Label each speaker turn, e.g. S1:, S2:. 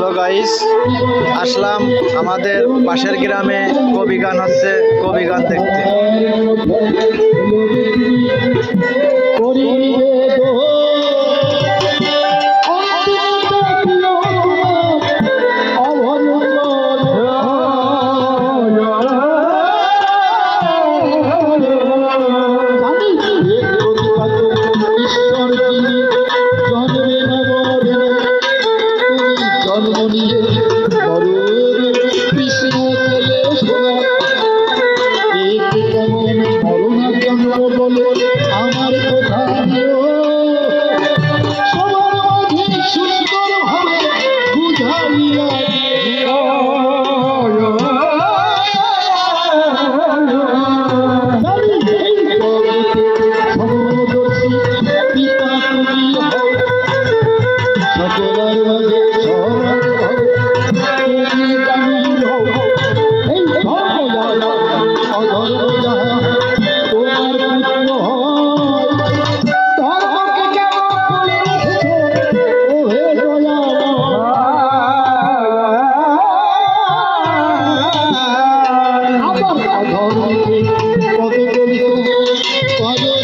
S1: Hello guys, আসলাম আমাদের পাশের গ্রামে কবি গান হচ্ছে, কবি গান দেখতে।
S2: আমার কথা সবার মাঝে সুন্দর ভাবে বুঝাইয়া পিতা তুমি হও সকলের মাঝে সবার তুমি জানি হও এই ধর্ম অধর্ম যাহা তোমার পুত্র হয় ধর্মকে কেন করে রেখেছো ও হে আবার অধর্মকে কত করিত